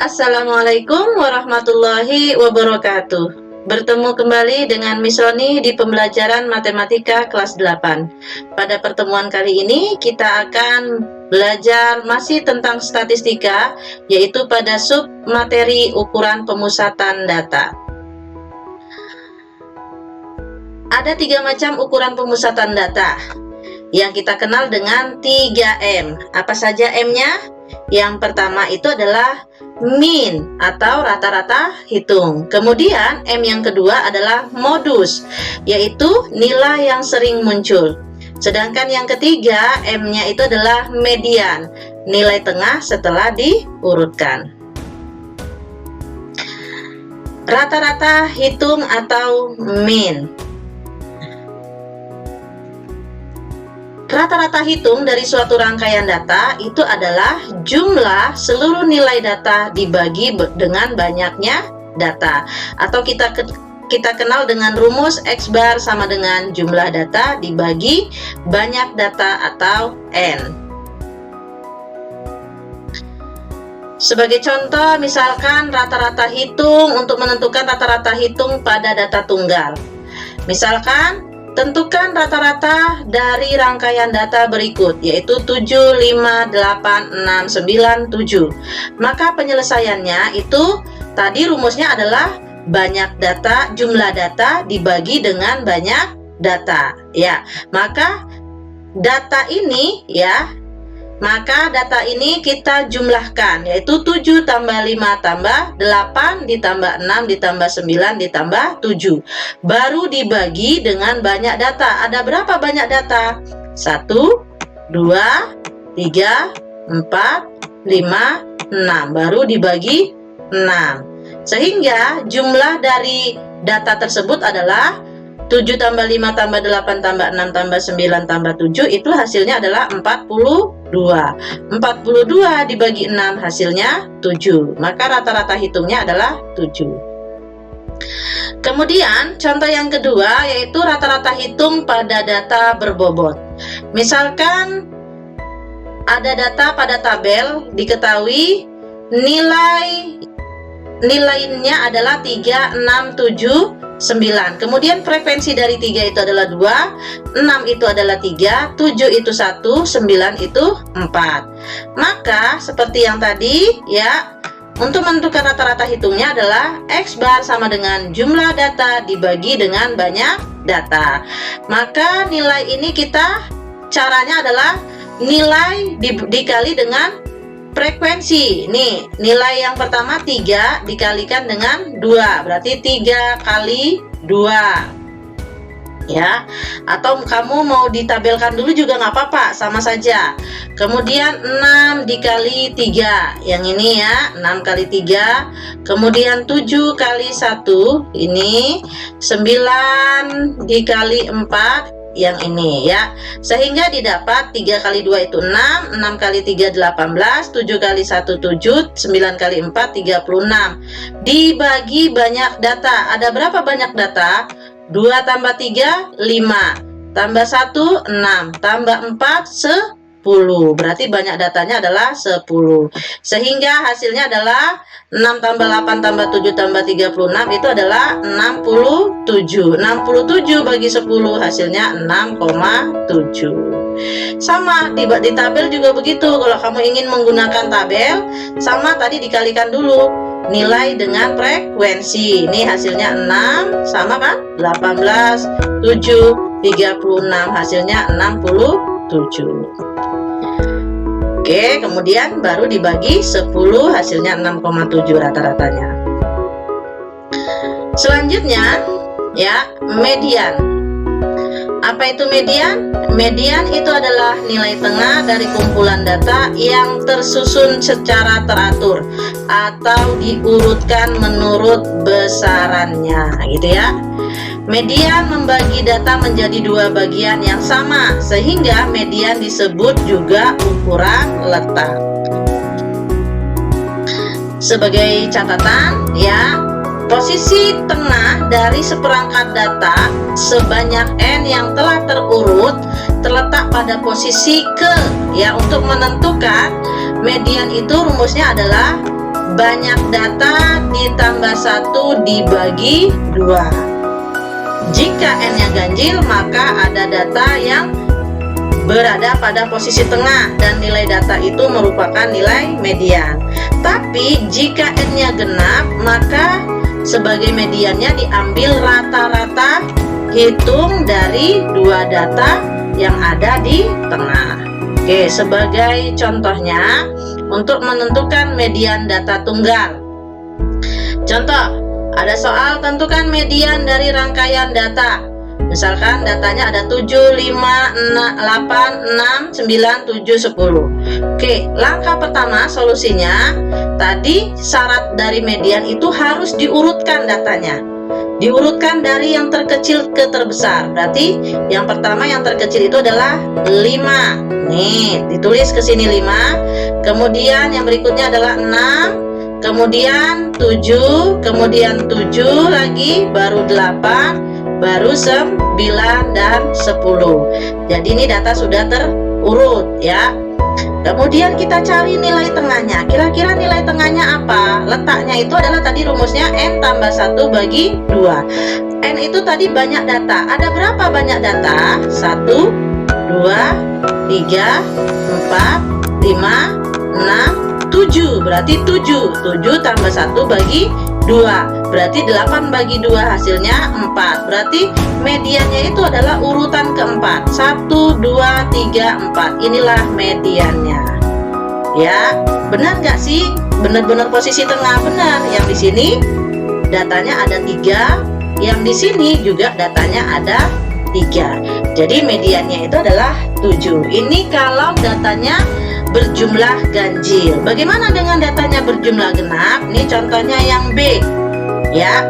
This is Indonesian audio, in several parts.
Assalamualaikum warahmatullahi wabarakatuh. Bertemu kembali dengan Miss Roni di pembelajaran matematika kelas 8. Pada pertemuan kali ini kita akan belajar masih tentang statistika, yaitu pada sub materi ukuran pemusatan data. Ada 3 macam ukuran pemusatan data yang kita kenal dengan 3M. Apa saja M-nya? Yang pertama itu adalah mean atau rata-rata hitung. Kemudian M yang kedua adalah modus, yaitu nilai yang sering muncul. Sedangkan yang ketiga M-nya itu adalah median, nilai tengah setelah diurutkan. Rata-rata hitung atau mean. Rata-rata hitung dari suatu rangkaian data itu adalah jumlah seluruh nilai data dibagi dengan banyaknya data, atau kita kenal dengan rumus X bar sama dengan jumlah data dibagi banyak data atau N. Sebagai contoh, misalkan rata-rata hitung untuk menentukan rata-rata hitung pada data tunggal. Misalkan tentukan rata-rata dari rangkaian data berikut, yaitu 7, 5, 8, 6, 9, 7. Maka penyelesaiannya itu tadi rumusnya adalah banyak data, jumlah data dibagi dengan banyak data. Ya, maka data ini kita jumlahkan, yaitu 7 tambah 5 tambah 8 ditambah 6 ditambah 9 ditambah 7. Baru dibagi dengan banyak data. Ada berapa banyak data? 1, 2, 3, 4, 5, 6. Baru dibagi 6. Sehingga jumlah dari data tersebut adalah 7 tambah 5 tambah 8 tambah 6 tambah 9 tambah 7, itu hasilnya adalah 42. 42 dibagi 6 hasilnya 7. Maka rata-rata hitungnya adalah 7. Kemudian contoh yang kedua yaitu rata-rata hitung pada data berbobot. Misalkan ada data pada tabel, diketahui nilainya adalah 3, 6, 7, 9. Kemudian frekuensi dari 3 itu adalah 2, 6 itu adalah 3, 7 itu 1, 9 itu 4. Maka seperti yang tadi ya, untuk menentukan rata-rata hitungnya adalah X bar sama dengan jumlah data dibagi dengan banyak data. Maka nilai ini caranya adalah nilai dikali dengan frekuensi. Nih, nilai yang pertama 3 dikalikan dengan 2, berarti 3 kali 2. Ya, atau kamu mau ditabelkan dulu juga nggak apa-apa, sama saja. Kemudian 6 dikali 3, yang ini ya, 6 kali 3. Kemudian 7 kali 1, ini 9 dikali 4, yang ini ya, sehingga didapat 3 kali 2 itu 6, 6 kali 3 18, 7 kali 1 7, 9 kali 4 36. Dibagi banyak data. Ada berapa banyak data? 2 tambah 3 5, tambah 1 6, tambah 4 10. Berarti banyak datanya adalah 10. Sehingga hasilnya adalah 6 tambah 8 tambah 7 tambah 36 itu adalah 67. 67 bagi 10 hasilnya 6,7. Sama di tabel juga begitu. Kalau kamu ingin menggunakan tabel, sama tadi dikalikan dulu nilai dengan frekuensi. Ini hasilnya 6 sama kan? 18, 7, 36 hasilnya 67. Oke, kemudian baru dibagi 10 hasilnya 6,7 rata-ratanya. Selanjutnya ya, median. Apa itu median? Median itu adalah nilai tengah dari kumpulan data yang tersusun secara teratur atau diurutkan menurut besarannya, gitu ya. Median membagi data menjadi 2 bagian yang sama, sehingga median disebut juga ukuran letak. Sebagai catatan ya, posisi tengah dari seperangkat data sebanyak N yang telah terurut terletak pada posisi ke, ya. Untuk menentukan median itu rumusnya adalah banyak data ditambah 1 dibagi 2. Jika n-nya ganjil, maka ada data yang berada pada posisi tengah dan nilai data itu merupakan nilai median. Tapi jika n-nya genap, maka sebagai mediannya diambil rata-rata hitung dari 2 data yang ada di tengah. Oke, sebagai contohnya untuk menentukan median data tunggal. Contoh, ada soal tentukan median dari rangkaian data. Misalkan datanya ada 7, 5, 8, 6, 9, 7, 10. Oke, langkah pertama solusinya, tadi syarat dari median itu harus diurutkan datanya. Diurutkan dari yang terkecil ke terbesar. Berarti yang pertama yang terkecil itu adalah 5. Nih, ditulis ke sini 5. Kemudian yang berikutnya adalah 6. Kemudian 7, kemudian 7 lagi, baru 8, baru 9 dan 10. Jadi ini data sudah terurut ya. Kemudian kita cari nilai tengahnya. Kira-kira nilai tengahnya apa? Letaknya itu adalah tadi rumusnya n tambah 1 bagi 2. N itu tadi banyak data. Ada berapa banyak data? 1, 2, 3, 4, 5, 6, 7. Berarti 7. 7 tambah 1 bagi 2. Berarti 8 bagi 2 hasilnya 4. Berarti mediannya itu adalah urutan keempat. 1, 2, 3, 4. Inilah mediannya. Ya, benar nggak sih? Benar-benar posisi tengah, benar. Yang di sini datanya ada 3, yang di sini juga datanya ada 3. Jadi mediannya itu adalah 7. Ini kalau datanya berjumlah ganjil. Bagaimana dengan datanya berjumlah genap? Ini contohnya yang B ya.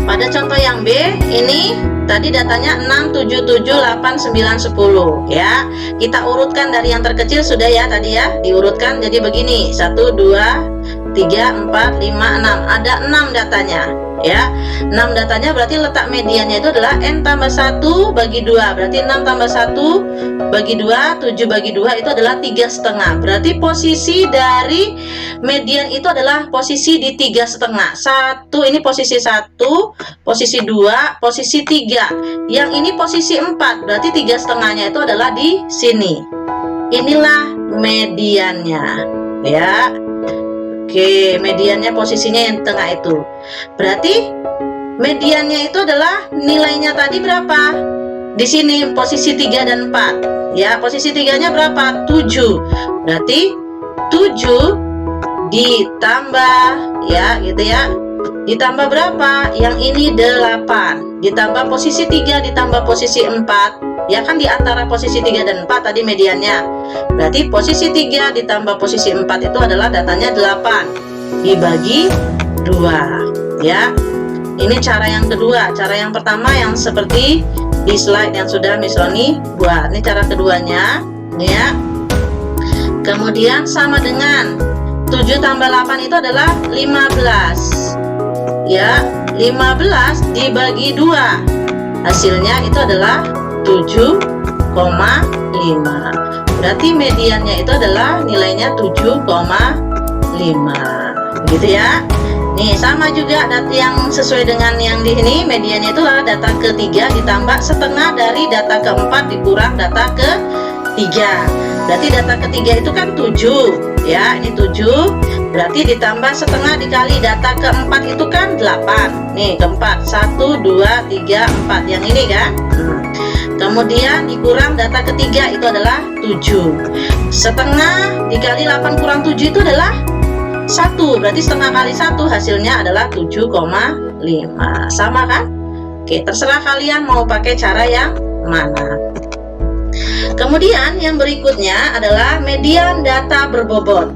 Pada contoh yang B ini tadi datanya 6, 7, 7, 8, 9, 10 ya. Kita urutkan dari yang terkecil sudah ya tadi ya. Diurutkan jadi begini. 1, 2, 3, 4, 5, 6. Ada 6 datanya ya. 6 datanya berarti letak mediannya itu adalah n tambah 1 bagi 2. Berarti 6 tambah 1 bagi 2, 7 bagi 2 itu adalah 3,5. Berarti posisi dari median itu adalah posisi di 3,5. 1 ini posisi 1, posisi 2, posisi 3. Yang ini posisi 4. Berarti 3,5-nya itu adalah di sini. Inilah mediannya ya. Oke, mediannya posisinya yang tengah itu. Berarti mediannya itu adalah nilainya tadi berapa? Di sini posisi 3 dan 4. Ya, posisi 3-nya berapa? 7. Berarti 7 ditambah ya, gitu ya. Ditambah berapa? Yang ini 8. Ditambah posisi 3 ditambah posisi 4. Ya kan di antara posisi 3 dan 4 tadi mediannya. Berarti posisi 3 ditambah posisi 4 itu adalah datanya 8 dibagi 2 ya. Ini cara yang kedua. Cara yang pertama yang seperti di slide yang sudah Miss Roni buat. Ini cara keduanya ya. Kemudian sama dengan 7 tambah 8 itu adalah 15 ya. 15 dibagi 2 hasilnya itu adalah 7,5. Berarti mediannya itu adalah nilainya 7,5 gitu ya. Nih sama juga data yang sesuai dengan yang di sini. Mediannya itu adalah data ketiga ditambah setengah dari data keempat dikurang data ketiga. Berarti data ketiga itu kan 7 ya. Ini 7. Berarti ditambah setengah dikali data keempat itu kan 8. Nih keempat 1, 2, 3, 4. Yang ini kan. Kemudian dikurang data ketiga itu adalah 7. Setengah dikali 8 kurang 7 itu adalah 1. Berarti setengah kali 1 hasilnya adalah 7,5. Sama kan? Oke, terserah kalian mau pakai cara yang mana. Kemudian yang berikutnya adalah median data berbobot.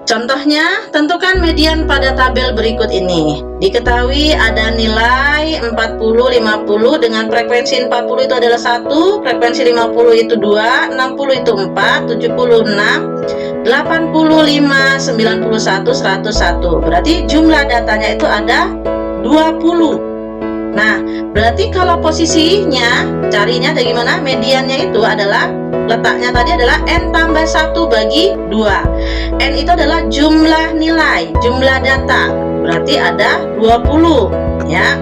Contohnya, tentukan median pada tabel berikut ini. Diketahui ada nilai 40, 50 dengan frekuensi 40 itu adalah 1, frekuensi 50 itu 2, 60 itu 4, 70 6, 85, 91, 101. Berarti jumlah datanya itu ada 20. Nah, berarti kalau posisinya carinya dari mana? Mediannya itu adalah letaknya tadi adalah N tambah 1 bagi 2. N itu adalah jumlah nilai, jumlah data, berarti ada 20 ya.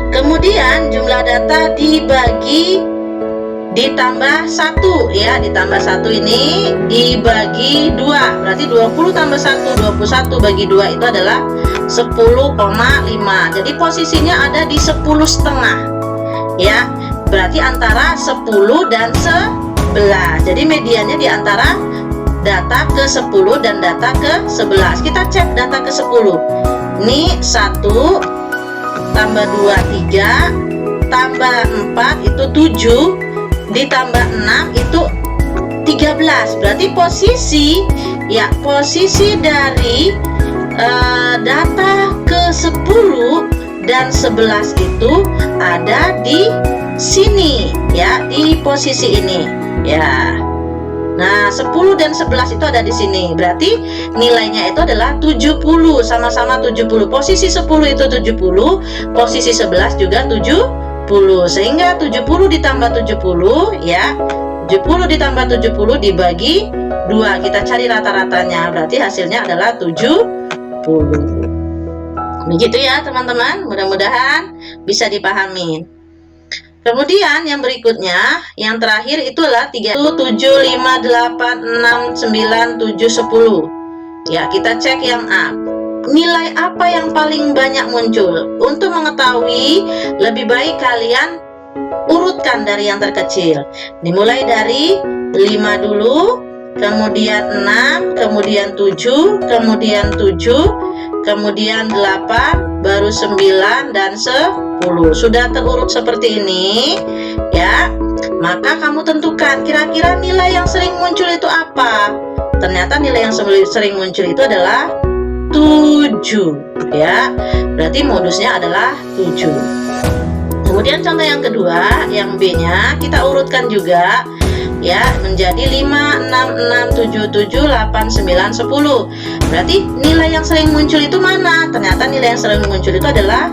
Kemudian jumlah data ditambah 1 ya, ditambah 1 ini dibagi 2, berarti 20 tambah 1, 21 bagi 2 itu adalah 10,5. Jadi posisinya ada di 10,5 ya, berarti antara 10 dan 11. Jadi mediannya di antara data ke 10 dan data ke 11. Kita cek data ke 10. Ini 1 tambah 2 3 tambah 4 itu 7 ditambah 6 itu 13. Berarti posisi dari data ke 10 dan 11 itu ada di sini ya, di posisi ini ya. Nah, 10 dan 11 itu ada di sini. Berarti nilainya itu adalah 70, sama-sama 70. Posisi 10 itu 70, posisi 11 juga 70. Sehingga 70 ditambah 70 ya. 70 ditambah 70 dibagi 2. Kita cari rata-ratanya. Berarti hasilnya adalah 70. Begitu ya, teman-teman. Mudah-mudahan bisa dipahami. Kemudian yang berikutnya, yang terakhir itulah 3, 7, 5, 8, 6, 9, 7, 10. Ya, kita cek yang A. Nilai apa yang paling banyak muncul? Untuk mengetahui, lebih baik kalian urutkan dari yang terkecil. Dimulai dari 5 dulu, kemudian 6, kemudian 7, kemudian 7, kemudian 8, baru 9 dan 10. Sudah terurut seperti ini ya, maka kamu tentukan kira-kira nilai yang sering muncul itu apa. Ternyata nilai yang sering muncul itu adalah 7 ya, berarti modusnya adalah 7. Kemudian contoh yang kedua, yang B nya kita urutkan juga ya, menjadi 5, 6, 6, 7, 7, 8, 9, 10. Berarti nilai yang sering muncul itu mana? Ternyata nilai yang sering muncul itu adalah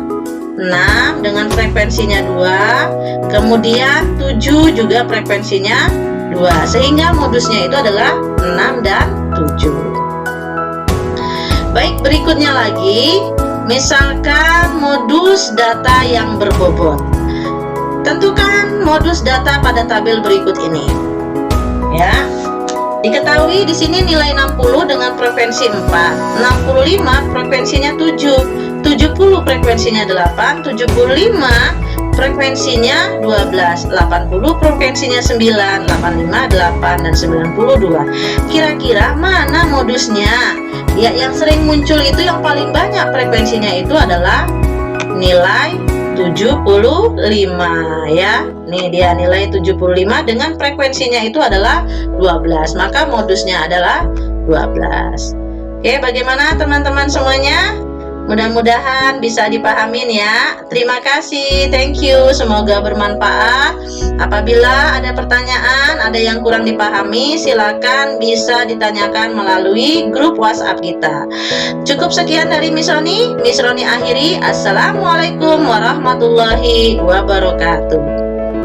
6 dengan frekuensinya 2, kemudian 7 juga frekuensinya 2, sehingga modusnya itu adalah 6 dan 7. Baik, berikutnya lagi, misalkan modus data yang berbobot. Tentukan modus data pada tabel berikut ini. Ya. Diketahui di sini nilai 60 dengan frekuensi 4, 65 frekuensinya 7, 70 frekuensinya 8, 75 frekuensinya 12, 80 frekuensinya 9, 85, 8 dan 92. Kira-kira mana modusnya? Ya, yang sering muncul itu yang paling banyak frekuensinya itu adalah nilai 75 ya. Nih dia nilai 75 dengan frekuensinya itu adalah 12, maka modusnya adalah 12. Oke, bagaimana teman-teman semuanya? Mudah-mudahan bisa dipahamin ya. Terima kasih, thank you, semoga bermanfaat. Apabila ada pertanyaan, ada yang kurang dipahami, silakan bisa ditanyakan melalui grup WhatsApp kita. Cukup sekian dari Miss Roni akhiri. Assalamualaikum warahmatullahi wabarakatuh.